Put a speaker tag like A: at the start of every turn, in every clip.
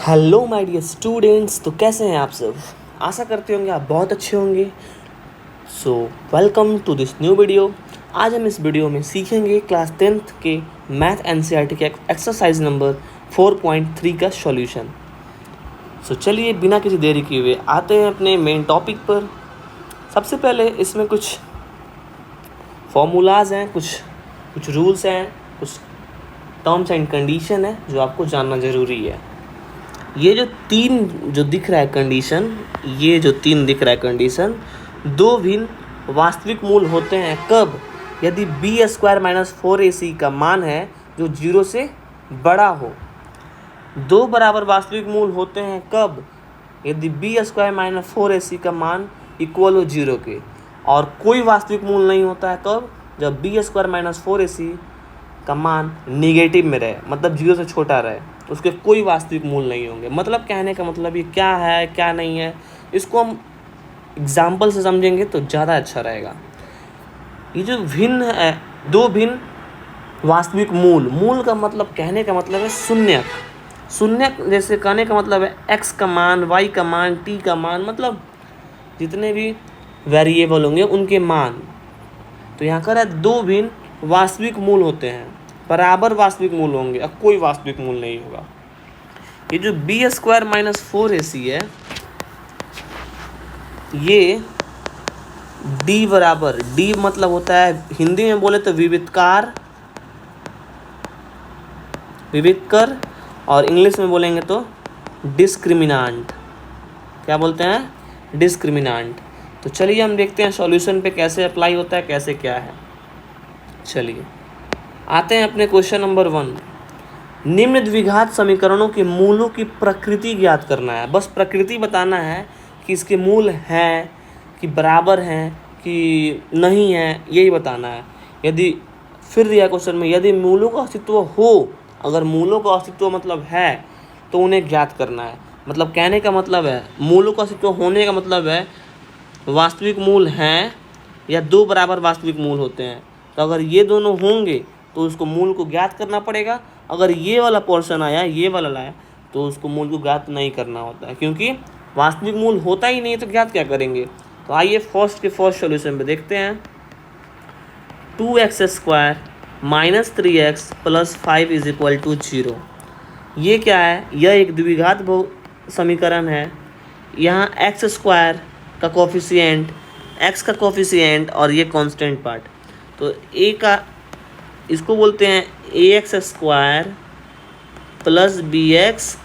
A: Hello my dear students, तो कैसे हैं आप सब। आशा करते होंगे आप बहुत अच्छे होंगे। So welcome to this new video. आज हम इस वीडियो में सीखेंगे क्लास 10th के मैथ एनसीईआरटी के एक्सरसाइज नंबर 4.3 का सॉल्यूशन। सो चलिए बिना किसी देरी किए हुए आते हैं अपने मेन टॉपिक पर। सबसे पहले इसमें कुछ फॉर्मूलाज हैं, कुछ रूल्स हैं, कुछ टर्म्स एंड कंडीशन है जो आपको जानना ज़रूरी है। ये जो तीन दिख रहा है कंडीशन, दो भिन्न वास्तविक मूल होते हैं कब? यदि बी स्क्वायर माइनस 4ac का मान है जो 0 से बड़ा हो। दो बराबर वास्तविक मूल होते हैं कब? यदि बी स्क्वायर माइनस 4ac का मान इक्वल हो 0 के। और कोई वास्तविक मूल नहीं होता है कब? जब बी स्क्वायर माइनस 4ac का मान निगेटिव में रहे, मतलब 0 से छोटा रहे, तो उसके कोई वास्तविक मूल नहीं होंगे। मतलब कहने का मतलब ये क्या है क्या नहीं है, इसको हम एग्जाम्पल से समझेंगे तो ज़्यादा अच्छा रहेगा। ये जो भिन्न है, दो भिन्न वास्तविक मूल का मतलब कहने का मतलब है शून्य। जैसे कहने का मतलब है x का मान, y का मान, t का मान, मतलब जितने भी वेरिएबल होंगे उनके मान। तो यहाँ कर है दो भिन्न वास्तविक मूल होते हैं, बराबर वास्तविक मूल होंगे और कोई वास्तविक मूल नहीं होगा। ये जो बी स्क्वायर माइनस 4ac है, ये d बराबर, d मतलब होता है हिंदी में बोले तो विविधकर, और इंग्लिश में बोलेंगे तो डिस्क्रिमिनांट। क्या बोलते हैं? डिस्क्रिमिनांट। तो चलिए हम देखते हैं सॉल्यूशन पे कैसे अप्लाई होता है, कैसे क्या है। चलिए आते हैं अपने क्वेश्चन नंबर 1। निम्न द्विघात समीकरणों के मूलों की प्रकृति ज्ञात करना है। बस प्रकृति बताना है कि इसके मूल हैं कि बराबर हैं कि नहीं है, यही बताना है। यदि फिर दिया क्वेश्चन में यदि मूलों का अस्तित्व हो, अगर मूलों का अस्तित्व मतलब है तो उन्हें ज्ञात करना है। मतलब कहने का मतलब है मूलों का अस्तित्व होने का मतलब है वास्तविक मूल हैं या दो बराबर वास्तविक मूल होते हैं। तो अगर ये दोनों होंगे तो उसको मूल को ज्ञात करना पड़ेगा। अगर ये वाला पोर्शन आया, ये वाला लाया, तो उसको मूल को ज्ञात नहीं करना होता है, क्योंकि वास्तविक मूल होता ही नहीं तो ज्ञात क्या करेंगे। तो आइए फर्स्ट सॉल्यूशन पे देखते हैं। 2x square minus 3x plus 5 is equal to 0। ये क्या है? यह एक द्विघात समीकरण है। यहाँ एक्स स्क्वायर का कोफिशिएंट, x का कोफिशिएंट और ये कांस्टेंट पार्ट, तो a का इसको बोलते हैं ax square plus bx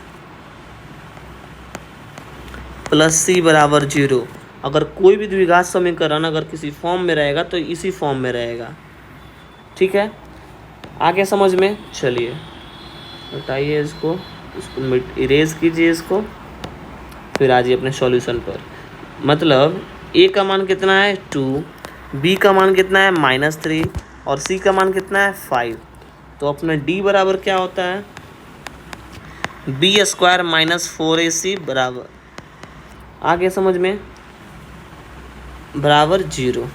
A: plus c बराबर 0। अगर कोई भी द्विघात समीकरण अगर किसी फॉर्म में रहेगा तो इसी फॉर्म में रहेगा। ठीक है, आगे समझ में। चलिए हटाइए इसको इरेज कीजिए इसको, फिर आ जाइए अपने सॉल्यूशन पर। मतलब a का मान कितना है 2, b का मान कितना है -3 और c का मान कितना है 5। तो अपना d बराबर क्या होता है? बी स्क्वायर माइनस 4ac बराबर, आगे समझ में, बराबर 0।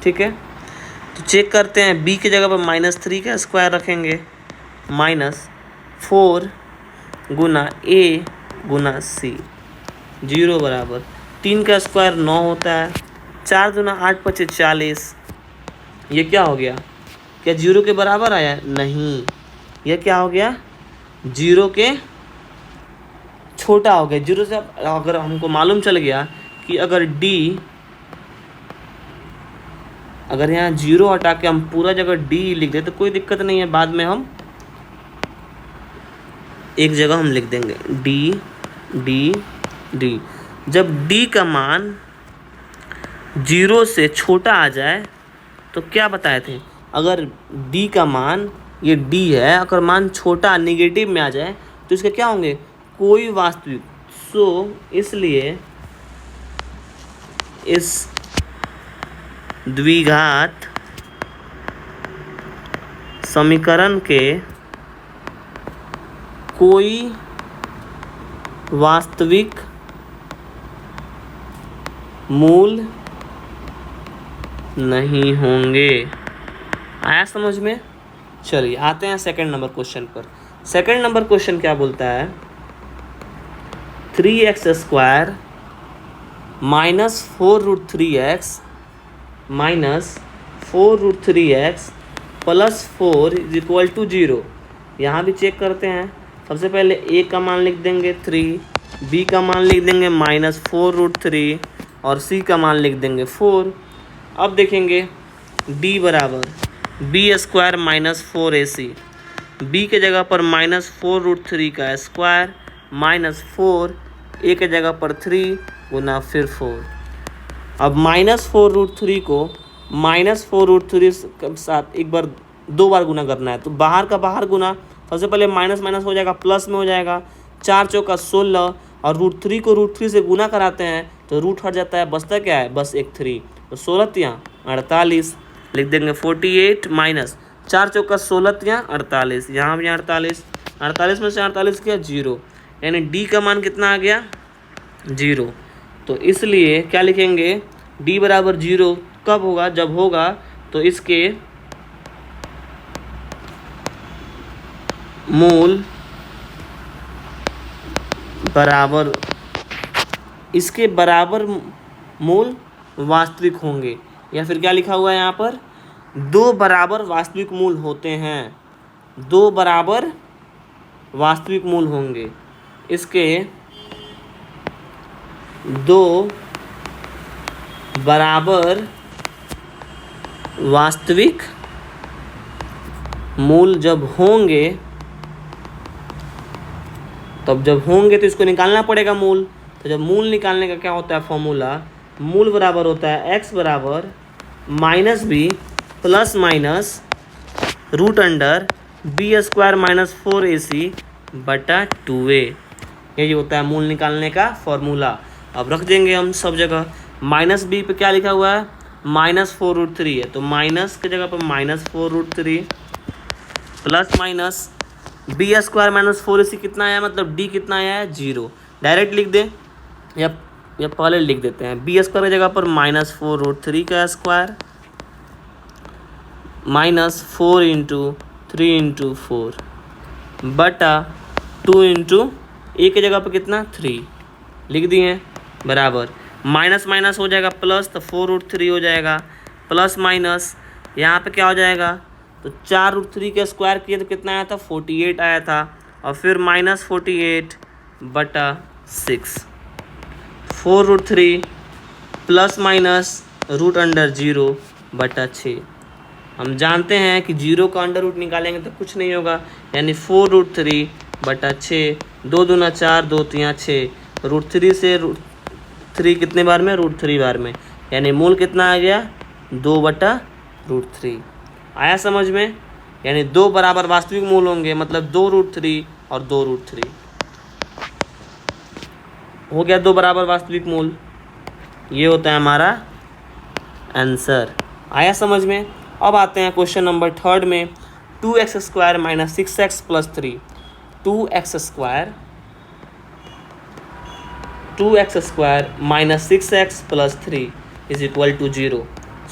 A: ठीक है, तो चेक करते हैं। b की जगह पर -3 का स्क्वायर रखेंगे, -4 गुना a गुना c, 0 बराबर 3 का स्क्वायर 9 होता है, 4 दूना 8 × 5 = 40। ये क्या हो गया? क्या 0 के बराबर आया? नहीं, यह क्या हो गया? 0 के छोटा हो गया। 0 से अगर हमको मालूम चल गया कि अगर d, अगर यहाँ 0 हटा के हम पूरा जगह d लिख दे तो कोई दिक्कत नहीं है, बाद में हम एक जगह हम लिख देंगे d। जब d का मान 0 से छोटा आ जाए तो क्या बताए थे? अगर d का मान, ये d है, अगर मान छोटा निगेटिव में आ जाए तो इसके क्या होंगे? कोई वास्तविक। सो इसलिए इस द्विघात समीकरण के कोई वास्तविक मूल नहीं होंगे। आया समझ में? चलिए आते हैं सेकंड नंबर क्वेश्चन पर। सेकंड नंबर क्वेश्चन क्या बोलता है? 3x² minus 4√3x minus 4√3x plus 4 is equal to 0। यहाँ भी चेक करते हैं। सबसे पहले a का मान लिख देंगे 3, b का मान लिख देंगे माइनस 4√3 और c का मान लिख देंगे 4। अब देखेंगे d बराबर b² माइनस 4ac, b के जगह पर माइनस 4√3 का स्क्वायर माइनस 4, a के जगह पर 3 गुना फिर 4। अब माइनस 4√3 को माइनस 4√3 के साथ एक बार 2 बार गुना करना है, तो बाहर का बाहर गुना। सबसे पहले माइनस माइनस हो जाएगा, प्लस में हो जाएगा। 4 चौका 16 और √3 को √3 से गुना कराते हैं तो रूट हट जाता है, बचता क्या है, बस एक 3। तो 16 48 लिख देंगे 48 माइनस 4 चौका 16 48, यहाँ भी 48, 48 में से 48 क्या 0, यानी डी का मान कितना आ गया 0। तो इसलिए क्या लिखेंगे, d बराबर 0 कब होगा, जब होगा तो इसके मूल बराबर, इसके बराबर मूल वास्तविक होंगे। या फिर क्या लिखा हुआ है यहाँ पर, 2 बराबर वास्तविक मूल होते हैं, 2 बराबर वास्तविक मूल होंगे। इसके 2 बराबर वास्तविक मूल जब होंगे, तब जब होंगे तो इसको निकालना पड़ेगा मूल। तो जब मूल निकालने का क्या होता है फॉर्मूला, मूल बराबर होता है x बराबर minus B plus minus √b² minus 4ac बटा 2a। यही होता है मूल निकालने का फॉर्मूला। अब रख देंगे हम सब जगह। माइनस बी पे क्या लिखा हुआ है, माइनस 4√3 है, तो माइनस की जगह पर minus 4√3 plus minus b² minus 4ac कितना आया, मतलब d कितना आया है 0। डायरेक्ट लिख दें या पहले लिख देते हैं। b² की जगह पर माइनस 4√3 का स्क्वायर माइनस 4 × 3 × 4 बटा 2 × a की जगह पर कितना 3 लिख दिए, बराबर माइनस माइनस हो जाएगा प्लस, तो 4√3 हो जाएगा प्लस माइनस, यहाँ पे क्या हो जाएगा, तो 4√3 का स्क्वायर किए तो कितना आया था 48 आया था, और फिर माइनस 48 बटा 6, 4√3 प्लस माइनस √0 बटा 6। हम जानते हैं कि 0 का अंडर रूट निकालेंगे तो कुछ नहीं होगा, यानी 4√3 बटा 6, 2 दूना 4, 2 3 6, √3 से √3 कितने बार में, √3 बार में, यानी मूल कितना आ गया 2 बटा √3। आया समझ में, यानी 2 बराबर वास्तविक मूल होंगे, मतलब 2√3 और 2√3 हो गया 2 बराबर वास्तविक मूल। ये होता है हमारा आंसर। आया समझ में। अब आते हैं क्वेश्चन नंबर 3 में, 2x² minus 6x plus 3, 2x² minus 6x plus 3 is equal to 0।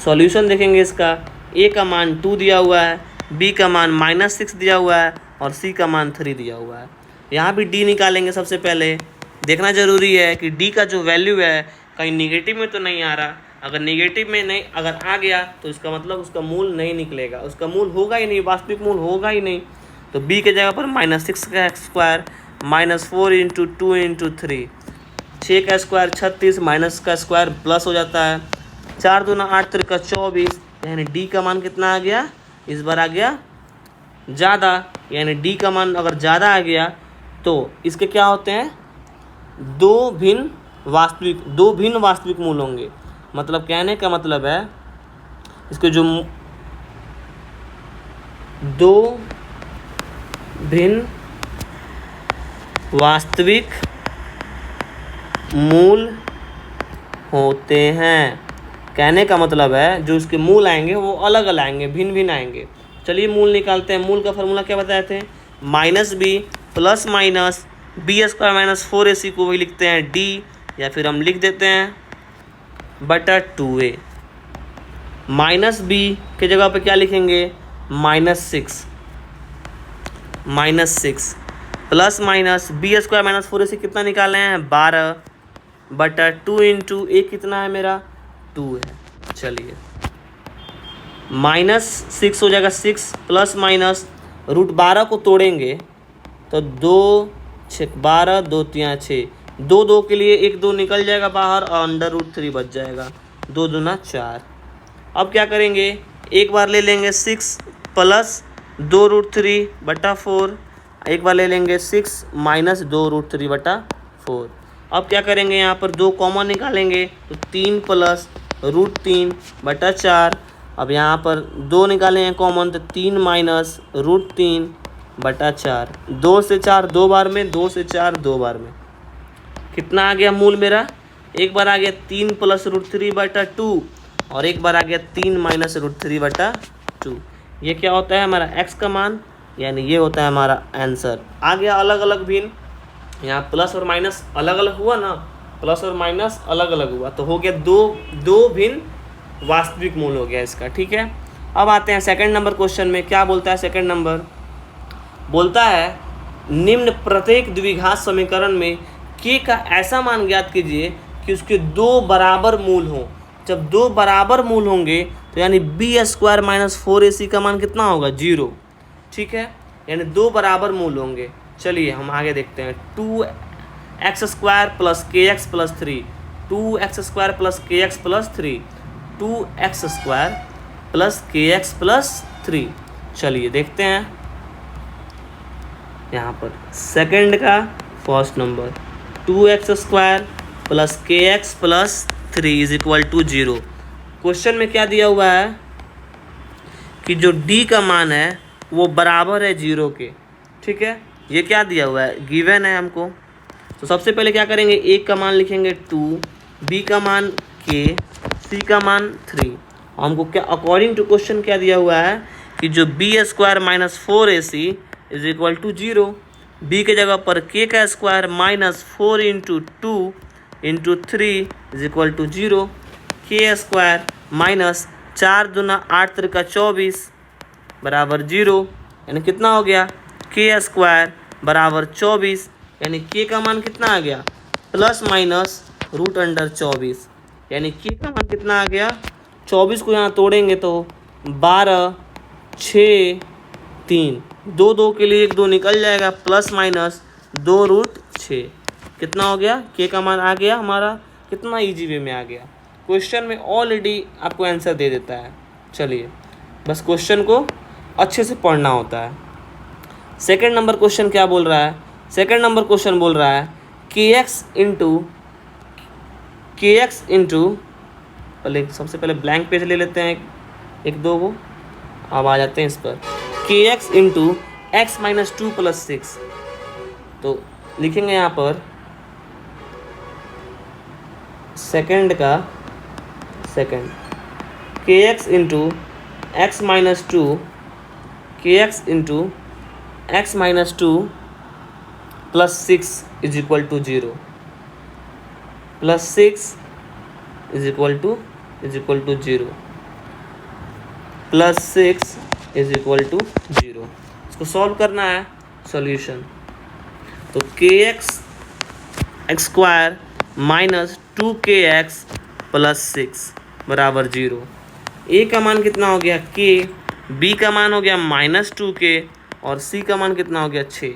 A: Solution देखेंगे इसका, a का मान 2 दिया हुआ है, b का मान -6 दिया हुआ है और c का मान 3 दिया हुआ है। यहाँ भी d निकालेंगे। सबसे पहले देखना जरूरी है कि d का जो वैल्यू है कहीं निगेटिव में तो नहीं आ रहा। अगर निगेटिव में नहीं, अगर आ गया तो इसका मतलब उसका मूल नहीं निकलेगा, उसका मूल होगा ही नहीं, वास्तविक मूल होगा ही नहीं। तो b के जगह पर -6 का स्क्वायर माइनस 4 × 2 × 3, 6 का स्क्वायर 36 माइनस का स्क्वायर प्लस हो जाता है, 4 दूना 8 3 का 24, यानी डी का मान कितना आ गया, इस बार आ गया ज़्यादा। यानी डी का मान अगर ज़्यादा आ गया तो इसके क्या होते हैं, 2 भिन्न वास्तविक मूल होंगे। मतलब कहने का मतलब है इसके जो 2 भिन्न वास्तविक मूल होते हैं। कहने का मतलब है जो इसके मूल आएंगे वो अलग अलग आएंगे, भिन्न भिन्न आएंगे। चलिए मूल निकालते हैं। मूल का फॉर्मूला क्या बताए थे, -b plus minus b² minus 4ac को वही लिखते हैं d, या फिर हम लिख देते हैं बटा 2a। -b के जगह पे क्या लिखेंगे, -6 plus minus B square minus 4ac कितना निकाले हैं 12/2 इंटू ए कितना है मेरा 2 है। चलिए -6 हो जाएगा 6 प्लस माइनस √12 को तोड़ेंगे तो 2 6 12 2 3 6 2 2 के लिए 1 2 निकल जाएगा बाहर और √3 बच जाएगा 2 दूना 4। अब क्या करेंगे एक बार ले लेंगे 6 प्लस 2√3/4 एक बार ले लेंगे 6 माइनस 2√3/4। अब क्या करेंगे यहाँ पर 2 कॉमन निकालेंगे तो 3 प्लस √3/4। अब यहाँ पर 2 निकालेंगे कॉमन तो 3 माइनस √3/4। 2 से 4 2 बार में 2 से 4 2 बार में कितना आ गया मूल मेरा एक बार आ गया 3 प्लस √3/2 और एक बार आ गया 3 माइनस √3/2। ये क्या होता है हमारा x का मान यानी ये होता है हमारा आंसर। आ गया अलग अलग भिन्न, यहाँ प्लस और माइनस अलग अलग हुआ ना, प्लस और माइनस अलग अलग हुआ तो हो गया दो भिन्न वास्तविक मूल हो गया इसका। ठीक है, अब आते हैं सेकंड नंबर क्वेश्चन में। क्या बोलता है सेकंड नंबर, बोलता है निम्न प्रत्येक द्विघात समीकरण में k का ऐसा मान ज्ञात कीजिए कि उसके 2 बराबर मूल हों। जब 2 बराबर मूल होंगे तो यानी b² माइनस 4ac का मान कितना होगा 0। ठीक है, यानी 2 बराबर मूल होंगे। चलिए हम आगे देखते हैं 2x² plus kx plus 3 2x² plus kx plus 3 2x² plus kx plus 3। चलिए देखते हैं यहाँ पर सेकंड का first number 2x² plus kx plus 3 is equal to 0। Question में क्या दिया हुआ है कि जो d का मान है वो बराबर है 0 के। ठीक है, ये क्या दिया हुआ है गिवन है हमको। तो सबसे पहले क्या करेंगे a का मान लिखेंगे 2 b का मान k c का मान 3। हमको क्या अकॉर्डिंग टू क्वेश्चन क्या दिया हुआ है कि जो b² minus 4ac is equal to 0। b के जगह पर k का square minus 4 into 2 into 3 is equal to 0। k² minus 4 दूना 8 त्रिका 24 बराबर 0। यानी कितना हो गया k² बराबर 24 यानी k का मान कितना आ गया प्लस माइनस √24 यानी k का मान कितना आ गया 24 को यहाँ तोड़ेंगे तो 12 6 3 2 2 के लिए 1 2 निकल जाएगा प्लस माइनस 2√6 कितना हो गया k का मान आ गया हमारा कितना इजी वे में आ गया। क्वेश्चन में ऑलरेडी आपको आंसर दे देता है। चलिए बस क्वेश्चन को अच्छे से पढ़ना होता है। सेकंड नंबर क्वेश्चन क्या बोल रहा है, सेकंड नंबर क्वेश्चन बोल रहा है kx इंटू पहले सबसे पहले ब्लैंक पेज ले लेते हैं एक दो को, अब आ जाते हैं इस पर kx into x minus 2 plus 6। तो लिखेंगे यहाँ पर सेकंड का second kx into x minus 2 kx into x minus 2 plus 6 is equal to 0 plus 6 is equal to 0 plus 6 is equal to 0। इसको सॉल्व करना है सॉल्यूशन। तो kx² माइनस 2kx प्लस 6 बराबर 0। a का मान कितना हो गया k, b का मान हो गया माइनस 2k और c का मान कितना हो गया 6।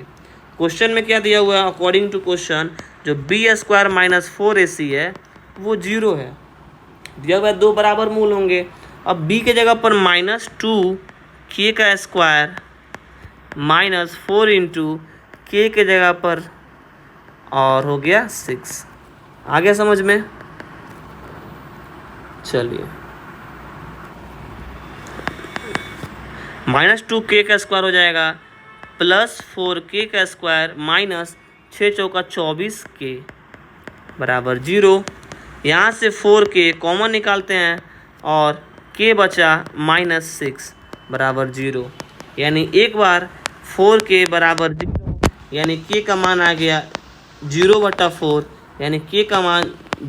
A: क्वेश्चन में क्या दिया हुआ है अकॉर्डिंग टू क्वेश्चन जो b² माइनस 4ac है वो 0 है। दिया हुआ है 2 बराबर मूल होंगे। अब b के जगह पर माइनस 2k का स्क्वायर माइनस 4 इंटू k के जगह पर और हो गया 6। आ गया समझ में। चलिए माइनस 2k का स्क्वायर हो जाएगा प्लस 4k का स्क्वायर माइनस 6 चौका 24k बराबर 0। यहाँ से 4k कॉमन निकालते हैं और k बचा माइनस 6 बराबर 0। यानी एक बार 4k बराबर 0 यानी k का मान आ गया 0/4 यानी k का मान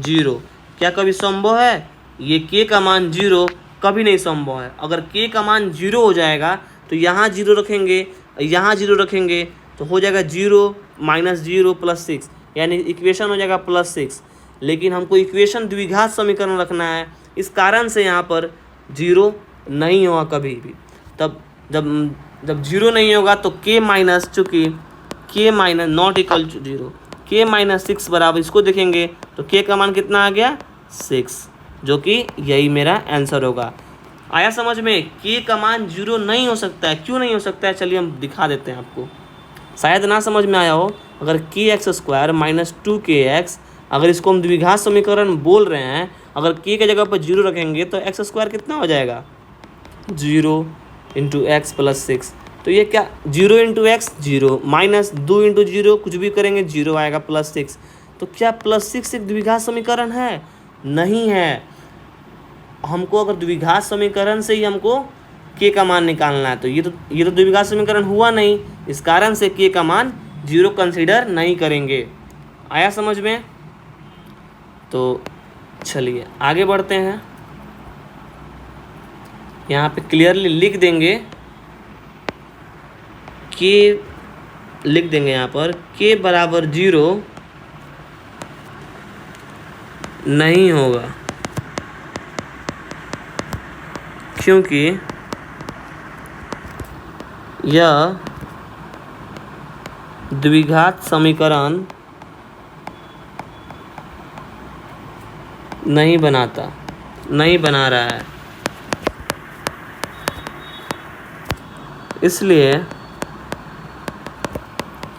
A: 0। क्या कभी संभव है ये k का मान 0 कभी नहीं संभव है। अगर k का मान 0 हो जाएगा तो यहाँ 0 रखेंगे यहाँ 0 रखेंगे तो हो जाएगा 0 माइनस 0 प्लस 6, यानी इक्वेशन हो जाएगा +6। लेकिन हमको इक्वेशन द्विघात समीकरण रखना है, इस कारण से यहाँ पर 0 नहीं होगा कभी भी। तब जब 0 नहीं होगा तो k माइनस, चूँकि k minus not equal to 0, k minus 6 बराबर, इसको देखेंगे तो k का मान कितना आ गया 6, जो कि यही मेरा आंसर होगा। आया समझ में? k का मान 0 नहीं हो सकता है। क्यों नहीं हो सकता है, चलिए हम दिखा देते हैं आपको, शायद ना समझ में आया हो। अगर kx² माइनस 2kx, अगर इसको हम द्विघात समीकरण बोल रहे हैं, अगर k के जगह पर 0 रखेंगे तो x² कितना हो जाएगा 0 इंटू एक्स प्लस 6। तो ये क्या 0 इंटू एक्स 0, माइनस 2 इंटू 0, कुछ भी करेंगे 0 आएगा +6। तो क्या +6 एक द्विघात समीकरण है? नहीं है। हमको अगर द्विघात समीकरण से ही हमको k का मान निकालना है, तो ये तो द्विघात समीकरण हुआ नहीं, इस कारण से k का मान 0 कंसीडर नहीं करेंगे। आया समझ में? तो चलिए आगे बढ़ते हैं। यहाँ पे क्लियरली लिख देंगे k, लिख देंगे यहाँ पर k बराबर 0 नहीं होगा, क्योंकि यह द्विघात समीकरण नहीं बना रहा है, इसलिए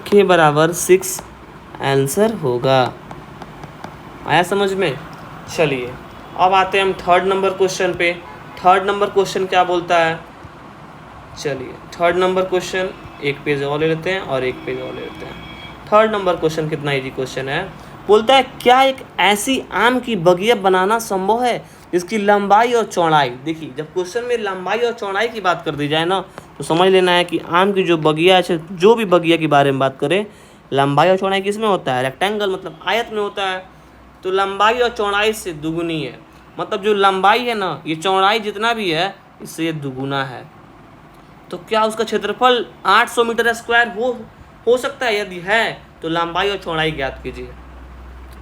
A: k बराबर 6 आंसर होगा। आया समझ में? चलिए अब आते हैं हम थर्ड नंबर क्वेश्चन पे। थर्ड नंबर क्वेश्चन क्या बोलता है? चलिए थर्ड नंबर क्वेश्चन एक पेज और ले लेते हैं और एक पेज और ले लेते हैं। थर्ड नंबर क्वेश्चन कितना इजी क्वेश्चन है। बोलता है क्या एक ऐसी आम की बगिया बनाना संभव है जिसकी लंबाई और चौड़ाई, देखिए जब क्वेश्चन में लंबाई और चौड़ाई की बात कर दी जाए ना, तो समझ लेना है कि आम की जो बगिया है, जो भी बगिया के बारे में बात करें, लंबाई और चौड़ाई किस में होता है? रेक्टेंगल मतलब आयत में होता है। तो लंबाई और चौड़ाई से दुगुनी है, मतलब जो लंबाई है ना, ये चौड़ाई जितना भी है इससे ये दुगुना है। तो क्या उसका क्षेत्रफल 800 मीटर स्क्वायर हो सकता है? यदि है तो लंबाई और चौड़ाई ज्ञात कीजिए।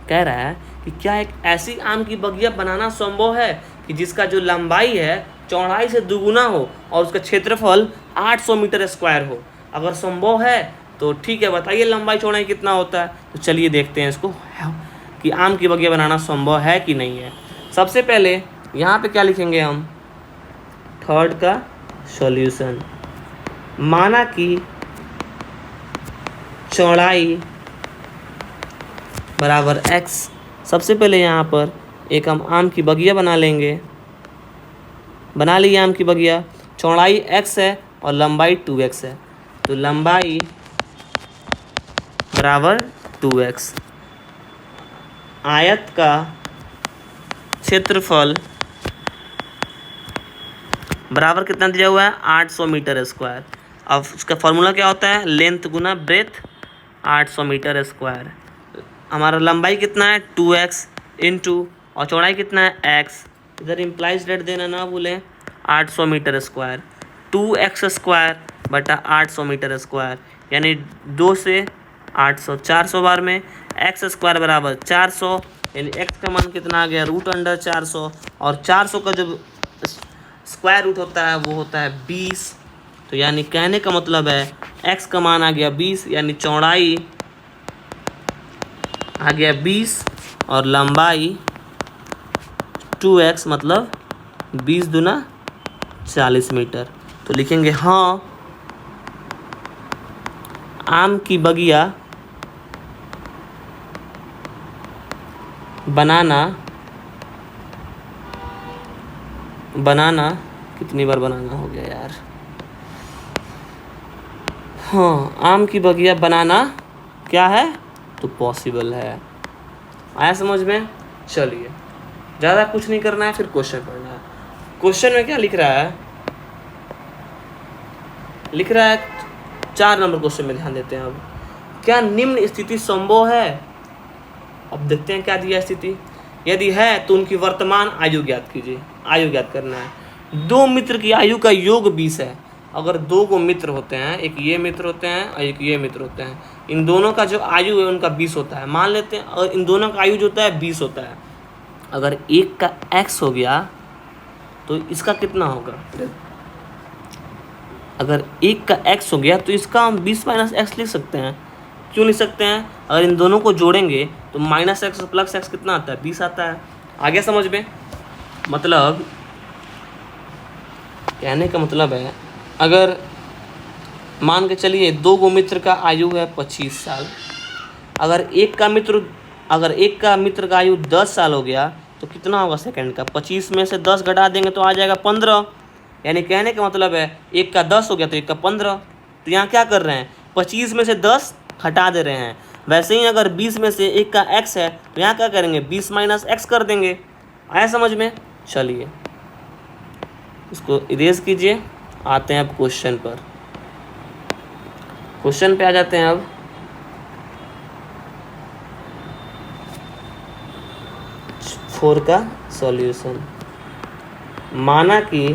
A: कह रहा है कि क्या एक ऐसी आम की बगिया बनाना संभव है कि जिसका जो लंबाई है चौड़ाई से दुगुना हो और उसका क्षेत्रफल 800 मीटर स्क्वायर हो। अगर संभव है तो ठीक है, बताइए लंबाई चौड़ाई कितना होता है। तो चलिए देखते हैं इसको कि आम की बगिया बनाना संभव है कि नहीं है। सबसे पहले यहाँ पे क्या लिखेंगे हम? थर्ड का सॉल्यूशन। माना कि चौड़ाई बराबर x, सबसे पहले यहाँ पर एक हम आम की बगिया बना लेंगे। बना ली आम की बगिया। चौड़ाई x है और लंबाई 2x है, तो लंबाई बराबर 2x। आयत का क्षेत्रफल बराबर कितना दिया हुआ है? 800 मीटर स्क्वायर। अब उसका फॉर्मूला क्या होता है? लेंथ गुना ब्रेथ 800 मीटर स्क्वायर। हमारा लंबाई कितना है? 2x इंटू, और चौड़ाई कितना है? x। इधर इम्प्लाइज रेट देना ना भूलें, 800 मीटर स्क्वायर। 2x स्क्वायर बटा 800 मीटर स्क्वायर, यानी 2 से 800, 400 बार में x स्क्वायर बराबर 400, यानी x का मान कितना आ गया? √400। और 400 का जब स्क्वायर रूट होता है वो होता है 20। तो यानी कहने का मतलब है x का मान आ गया 20, यानी चौड़ाई आ गया 20 और लंबाई 2x, मतलब 20 दूना 40 मीटर। तो लिखेंगे हाँ, आम की बगिया बनाना कितनी बार बनाना हो गया यार। हाँ, आम की बगिया बनाना क्या है? तो पॉसिबल है। आया समझ में? चलिए ज़्यादा कुछ नहीं करना है, फिर क्वेश्चन पढ़ना है। क्वेश्चन में क्या लिख रहा है? लिख रहा है 4 नंबर क्वेश्चन में ध्यान देते हैं। अब क्या निम्न स्थिति संभव है? अब देखते हैं क्या दिया स्थिति। यदि है तो उनकी वर्तमान आयु ज्ञात कीजिए। आयु ज्ञात करना है। 2 मित्र की आयु का योग 20 है। अगर दो को मित्र होते हैं, एक ये मित्र होते हैं और एक ये मित्र होते हैं, इन दोनों का जो आयु है उनका 20 होता है, मान लेते हैं, और इन दोनों का आयु जो होता है 20 होता है। अगर एक का x हो गया तो इसका कितना होगा? अगर एक का x हो गया तो इसका हम 20 माइनस एक्स लिख सकते हैं। क्यों लिख सकते हैं? अगर इन दोनों को जोड़ेंगे तो माइनस एक्स प्लस एक्स कितना आता है? 20 आता है। आगे समझ में? मतलब कहने का मतलब है, अगर मान के चलिए दो गो मित्र का आयु है 25 साल, अगर एक का मित्र का आयु 10 साल हो गया तो कितना होगा सेकंड का? 25 में से 10 घटा देंगे तो आ जाएगा 15। यानी कहने का मतलब है एक का 10 हो गया तो एक का 15। तो यहाँ क्या कर रहे हैं? 25 में से 10 हटा दे रहे हैं। वैसे ही अगर 20 में से एक का x है तो यहाँ क्या करेंगे? 20 माइनस एक्स कर देंगे। आया समझ में? चलिए इसको इरेज कीजिए। आते हैं अब क्वेश्चन पर। क्वेश्चन पे आ जाते हैं अब। फोर का सॉल्यूशन। माना कि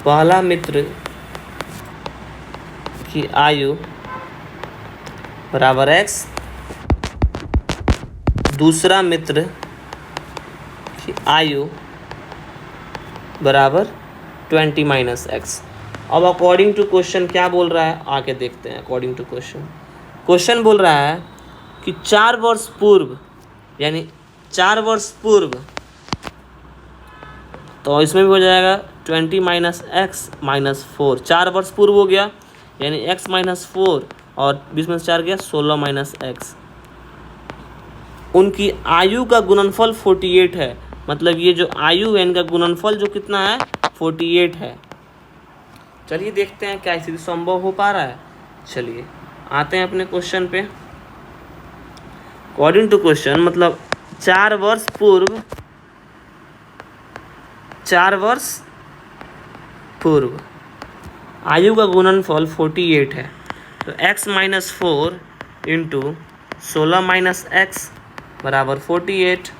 A: पहला मित्र की आयु बराबर x, दूसरा मित्र की आयु बराबर 20 माइनस एक्स। अब अकॉर्डिंग टू क्वेश्चन क्या बोल रहा है आके देखते हैं। अकॉर्डिंग टू क्वेश्चन बोल रहा है कि 4 वर्ष पूर्व, यानी 4 वर्ष पूर्व, तो इसमें भी हो जाएगा 20 माइनस एक्स माइनस 4। 4 वर्ष पूर्व हो गया यानी x माइनस 4 और 20 में से 4 गया 16 माइनस एक्स। उनकी आयु का गुणनफल 48 है। मतलब ये जो आयु है इनका गुणनफल जो कितना है? 48 है। चलिए देखते हैं क्या स्थिति संभव हो पा रहा है। चलिए आते हैं अपने क्वेश्चन पे। अकॉर्डिंग टू क्वेश्चन मतलब 4 वर्ष पूर्व आयु का गुणनफल 48 है। तो x minus 4 into 16 minus x बराबर 48।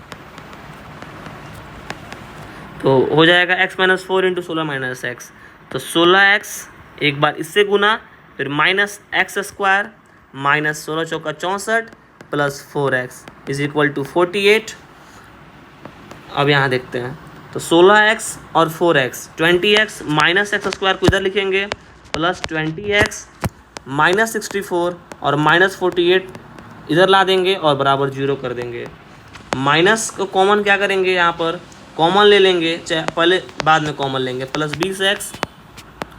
A: तो हो जाएगा x minus 4 into 16 minus x, तो 16x एक बार इससे गुना, फिर माइनस एक्स स्क्वायर माइनस 16 चौका 64 plus 4x is equal to 48। अब यहाँ देखते हैं तो 16x और 4x 20x minus x square को इधर लिखेंगे प्लस 20x माइनस 64 और माइनस 48 इधर ला देंगे और बराबर 0 कर देंगे। माइनस को कॉमन क्या करेंगे? यहाँ पर कॉमन ले लेंगे, चाहे पहले बाद में कॉमन लेंगे, प्लस 20x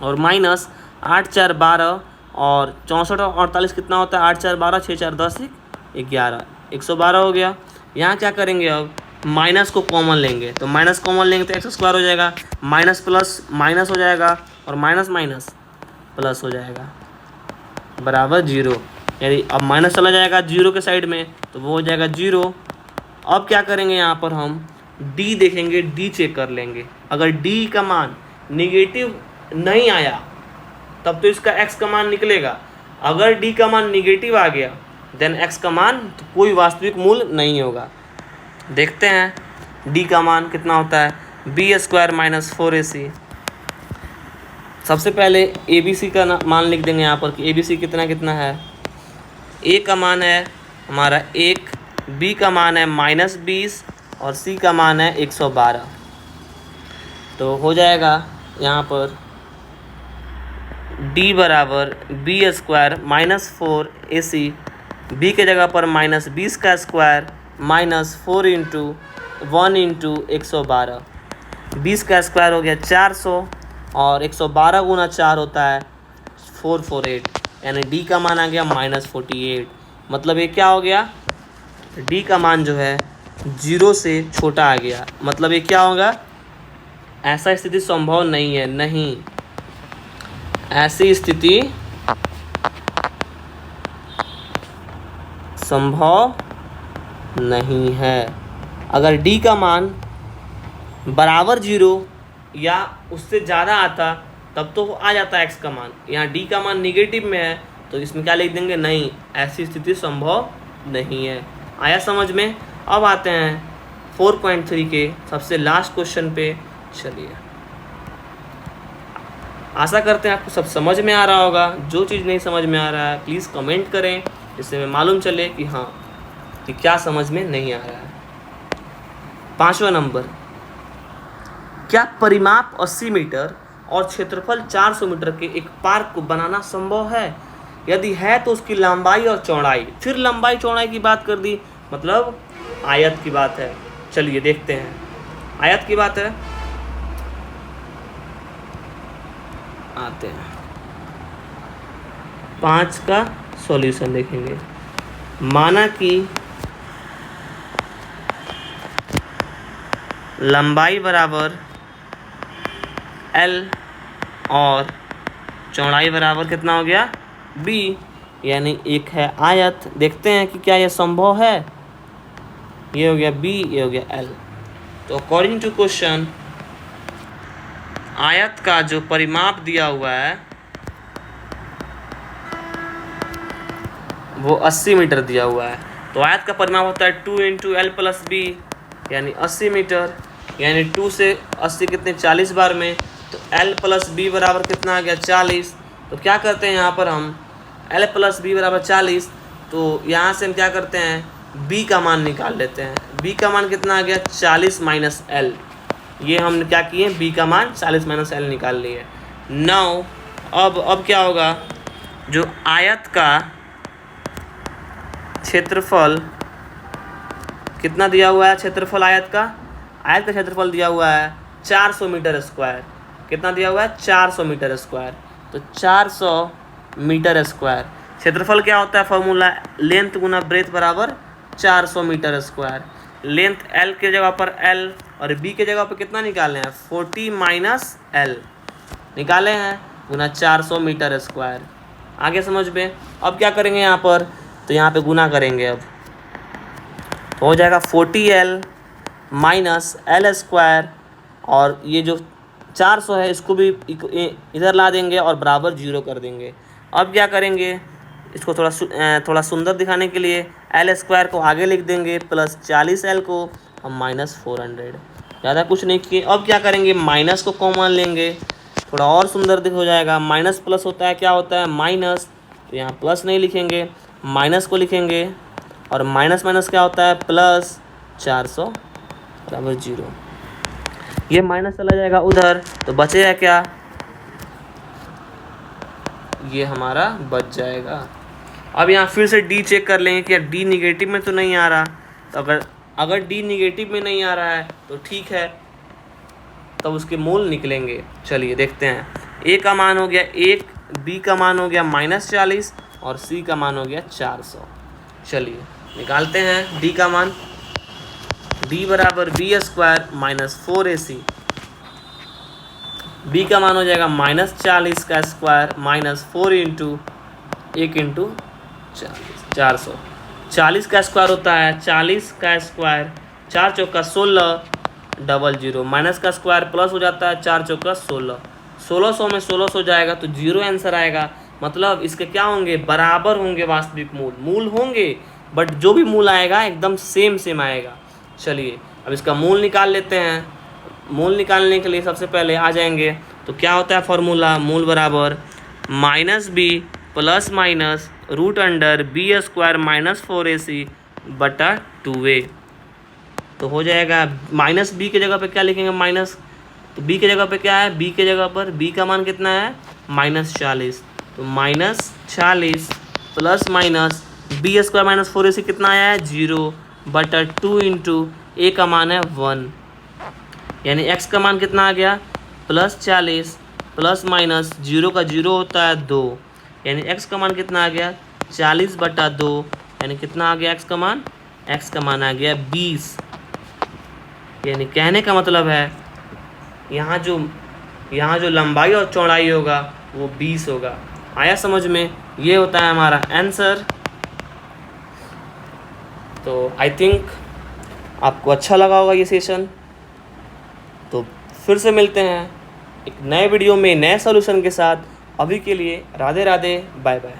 A: और माइनस 8 4 12 और 64 और 48 कितना होता है? 8 4 12 6 4 10 11 112 हो गया। यहाँ क्या करेंगे? अब माइनस को कॉमन लेंगे, तो माइनस कॉमन लेंगे तो एक्स स्क्वायर हो जाएगा, माइनस प्लस माइनस हो जाएगा और माइनस माइनस प्लस हो जाएगा बराबर 0। यानी अब माइनस चला जाएगा 0 के साइड में तो वो हो जाएगा 0। अब क्या करेंगे? यहाँ पर हम d देखेंगे, d चेक कर लेंगे। अगर d का मान निगेटिव नहीं आया तब तो इसका x का मान निकलेगा। अगर d का मान निगेटिव आ गया देन x का मान तो कोई वास्तविक मूल्य नहीं होगा। देखते हैं d का मान कितना होता है? b square minus 4ac। सबसे पहले abc का मान लिख देंगे यहाँ पर कि abc कितना कितना है। a का मान है हमारा 1, b का मान है माइनस 20 और c का मान है 112। तो हो जाएगा यहाँ पर d बराबर b square minus 4ac, b के जगह पर माइनस 20 का स्क्वायर माइनस 4 इंटू 1 इंटू 112। 20 का स्क्वायर हो गया 400 और 112 गुना 4 होता है 448, यानी d का मान आ गया माइनस 48। मतलब ये क्या हो गया? d का मान जो है 0 से छोटा आ गया। मतलब ये क्या होगा? ऐसा स्थिति संभव नहीं है। नहीं, ऐसी स्थिति संभव नहीं है। अगर d का मान बराबर 0 या उससे ज़्यादा आता तब तो आ जाता x का मान। यहाँ d का मान निगेटिव में है तो इसमें क्या लिख देंगे? नहीं, ऐसी स्थिति संभव नहीं है। आया समझ में? अब आते हैं 4.3 के सबसे लास्ट क्वेश्चन पे। चलिए आशा करते हैं आपको सब समझ में आ रहा होगा। जो चीज़ नहीं समझ में आ रहा है प्लीज़ कमेंट करें, जिससे हमें मालूम चले कि हाँ कि क्या समझ में नहीं आ रहा है। 5वां नंबर, क्या परिमाप 80 मीटर और क्षेत्रफल 400 मीटर के एक पार्क को बनाना संभव है? यदि है तो उसकी लंबाई और चौड़ाई, फिर लंबाई चौड़ाई की बात कर दी, मतलब आयत की बात है। चलिए देखते हैं, आयत की बात है, आते हैं 5 का सॉल्यूशन देखेंगे। माना कि लंबाई बराबर L और चौड़ाई बराबर कितना हो गया B, यानी एक है आयत। देखते हैं कि क्या यह संभव है। ये हो गया B, ये हो गया L। तो अकॉर्डिंग टू क्वेश्चन आयत का जो परिमाप दिया हुआ है वो 80 मीटर दिया हुआ है। तो आयत का परिमाप होता है 2 × L + B, यानी 80 मीटर, यानी 2 से 80 कितने 40 बार में, तो L + B बराबर कितना आ गया 40। तो क्या करते हैं यहाँ पर हम L + B बराबर 40, तो यहाँ से हम क्या करते हैं B का मान निकाल लेते हैं। B का मान कितना आ गया 40 - L। ये हमने क्या किए, B का मान 40 - L निकाल लिए। नाउ अब क्या होगा, जो आयत का क्षेत्रफल कितना दिया हुआ है, क्षेत्रफल आयत का क्षेत्रफल दिया हुआ है 400 मीटर स्क्वायर। कितना दिया हुआ है 400 मीटर स्क्वायर। तो 400 मीटर स्क्वायर, क्षेत्रफल क्या होता है फॉर्मूला, लेंथ गुना ब्रेथ बराबर 400 मीटर स्क्वायर। लेंथ L के जगह पर L और B के जगह पर कितना निकाले हैं 40 - L निकाले हैं, गुना 400 मीटर स्क्वायर। आगे समझ में। अब क्या करेंगे यहाँ पर, तो यहाँ पे गुना करेंगे। अब हो जाएगा 40L - L स्क्वायर, और ये जो 400 है इसको भी इधर ला देंगे और बराबर 0 कर देंगे। अब क्या करेंगे, इसको थोड़ा सुंदर दिखाने के लिए L स्क्वायर को आगे लिख देंगे प्लस 40L को हम -400, ज़्यादा कुछ नहीं किए। अब क्या करेंगे, माइनस को कॉमन लेंगे, थोड़ा और सुंदर हो जाएगा। माइनस प्लस होता है, क्या होता है माइनस, तो यहाँ प्लस नहीं लिखेंगे, माइनस को लिखेंगे, और माइनस माइनस क्या होता है प्लस, 400 बराबर 0। ये माइनस चला जाएगा उधर, तो बचेगा क्या, ये हमारा बच जाएगा। अब यहाँ फिर से D चेक कर लेंगे कि D निगेटिव में तो नहीं आ रहा। तो अगर D निगेटिव में नहीं आ रहा है तो ठीक है, तब उसके मूल निकलेंगे। चलिए देखते हैं। A का मान हो गया 1, B का मान हो गया -40 और C का मान हो गया 400। चलिए निकालते हैं D का मान। D बराबर B² - 4AC। B का मान हो जाएगा -40 का स्क्वायर -4 × 1 × 400। 40 का स्क्वायर होता है 40 का स्क्वायर, 4 चौका 16, डबल 0, माइनस का स्क्वायर प्लस हो जाता है 4 चौका 16, 1600 में 1600 जाएगा तो 0 आंसर आएगा। मतलब इसके क्या होंगे, बराबर होंगे वास्तविक मूल होंगे, बट जो भी मूल आएगा एकदम सेम आएगा। चलिए अब इसका मूल निकाल लेते हैं। मूल निकालने के लिए सबसे पहले आ जाएंगे, तो क्या होता है फॉर्मूला, मूल बराबर -b plus minus √B² - 4AC बटा 2A। तो हो जाएगा -b के जगह पे क्या लिखेंगे माइनस, तो b के जगह पे क्या है, b के जगह पर b का मान कितना है -40, तो -40 प्लस माइनस B² - 4AC कितना आया है 0 बटा 2 × A का मान है 1, यानी x का मान कितना आ गया +40 प्लस माइनस 0 का 0 होता है 2, यानी x का मान कितना आ गया 40 बटा 2, यानी कितना आ गया x का मान आ गया 20। यानी कहने का मतलब है यहाँ जो लंबाई और चौड़ाई होगा वो 20 होगा। आया समझ में, ये होता है हमारा आंसर। तो आई थिंक आपको अच्छा लगा होगा ये सेशन। तो फिर से मिलते हैं एक नए वीडियो में नए सॉल्यूशन के साथ। अभी के लिए राधे राधे, बाय बाय।